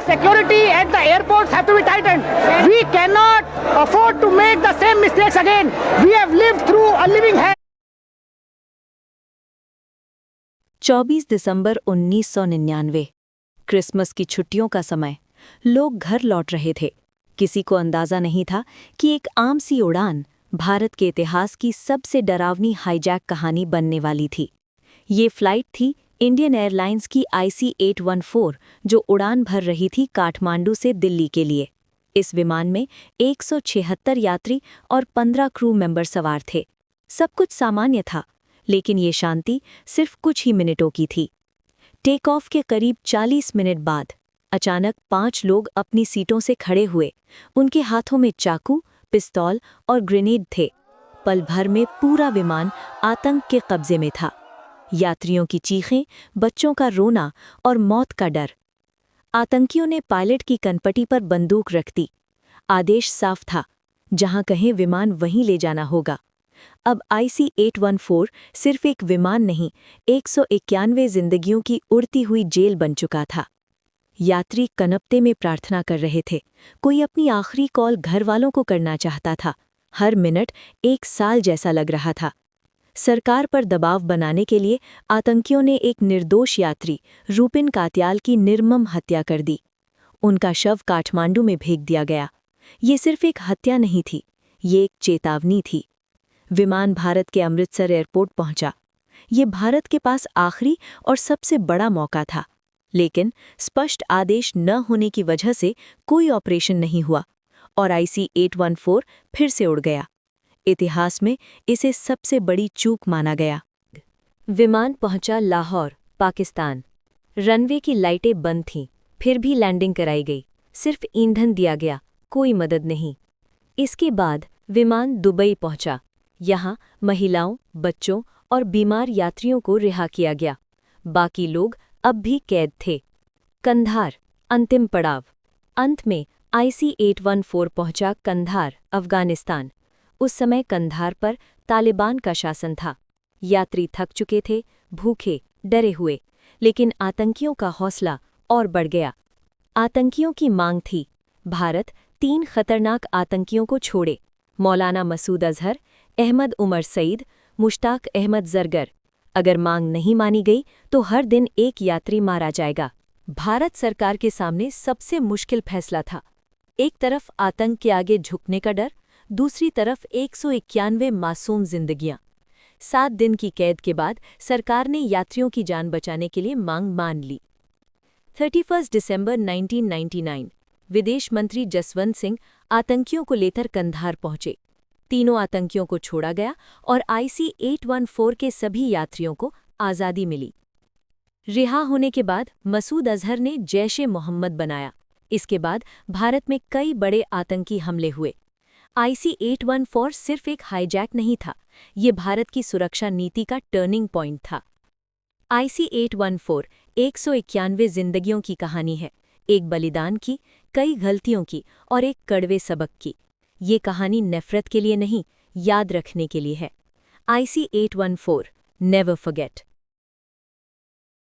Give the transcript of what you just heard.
security at the airports have to be tightened. We cannot afford to make the same mistakes again. We have lived through a living hell. 24 December 1999, Christmas की छुट्टियों का समय। लोग घर लौट रहे थे। किसी को अंदाजा नहीं था कि एक आम सी उड़ान भारत के इतिहास की सबसे डरावनी हाईजैक कहानी बनने वाली थी। ये फ्लाइट थी इंडियन एयरलाइंस की IC-814, जो उड़ान भर रही थी काठमांडू से दिल्ली के लिए। इस विमान में 176 यात्री और 15 क्रू मेंबर सवार थे। सब कुछ सामान्य था, लेकिन ये शांति सिर्फ कुछ ही मिनटों की थी। टेक ऑफ के करीब 40 मिनट बाद अचानक 5 लोग अपनी सीटों से खड़े हुए। उनके हाथों में चाकू, पिस्तौल और ग्रेनेड थे। पल भर में पूरा विमान आतंक के कब्जे में था। यात्रियों की चीखें, बच्चों का रोना और मौत का डर। आतंकियों ने पायलट की कनपटी पर बंदूक रख दी। आदेश साफ था, जहां कहें विमान वहीं ले जाना होगा। अब IC-814 सिर्फ एक विमान नहीं, 191 जिंदगियों की उड़ती हुई जेल बन चुका था। यात्री कनपते में प्रार्थना कर रहे थे। कोई अपनी आखिरी कॉल घर वालों को करना चाहता था। हर मिनट 1 साल जैसा लग रहा था। सरकार पर दबाव बनाने के लिए आतंकियों ने एक निर्दोष यात्री रूपिन कात्याल की निर्मम हत्या कर दी। उनका शव काठमांडू में फेंक दिया गया। ये सिर्फ एक हत्या नहीं थी, ये एक चेतावनी थी। विमान भारत के अमृतसर एयरपोर्ट पहुंचा। ये भारत के पास आखिरी और सबसे बड़ा मौका था, लेकिन स्पष्ट आदेश न होने की वजह से कोई ऑपरेशन नहीं हुआ और IC-814 फिर से उड़ गया। इतिहास में इसे सबसे बड़ी चूक माना गया। विमान पहुंचा लाहौर, पाकिस्तान। रनवे की लाइटें बंद थीं, फिर भी लैंडिंग कराई गई। सिर्फ ईंधन दिया गया, कोई मदद नहीं। इसके बाद विमान दुबई पहुंचा। यहाँ महिलाओं, बच्चों और बीमार यात्रियों को रिहा किया गया। बाकी लोग अब भी कैद थे। कंधार, अंतिम पड़ाव। अंत में IC-814 पहुंचा कंधार, अफगानिस्तान। उस समय कंधार पर तालिबान का शासन था। यात्री थक चुके थे, भूखे, डरे हुए, लेकिन आतंकियों का हौसला और बढ़ गया। आतंकियों की मांग थी, भारत 3 खतरनाक आतंकियों को छोड़े, मौलाना मसूद अजहर, अहमद उमर सईद, मुश्ताक अहमद जरगर। अगर मांग नहीं मानी गई तो हर दिन एक यात्री मारा जाएगा। भारत सरकार के सामने सबसे मुश्किल फैसला था। एक तरफ आतंक के आगे झुकने का डर, दूसरी तरफ 191 मासूम जिंदगियां। 7 दिन की कैद के बाद सरकार ने यात्रियों की जान बचाने के लिए मांग मान ली। 31 दिसंबर 1999, विदेश मंत्री जसवंत सिंह आतंकियों को लेकर कंधार पहुंचे। तीनों आतंकियों को छोड़ा गया और IC-814 के सभी यात्रियों को आज़ादी मिली। रिहा होने के बाद मसूद अजहर ने जैश-ए-मोहम्मद बनाया। इसके बाद भारत में कई बड़े आतंकी हमले हुए। IC-814 सिर्फ एक हाईजैक नहीं था, ये भारत की सुरक्षा नीति का टर्निंग पॉइंट था। IC-814 191 जिंदगियों की कहानी है, एक बलिदान की, कई गलतियों की और एक कड़वे सबक की। ये कहानी नफरत के लिए नहीं, याद रखने के लिए है। IC-814, never forget.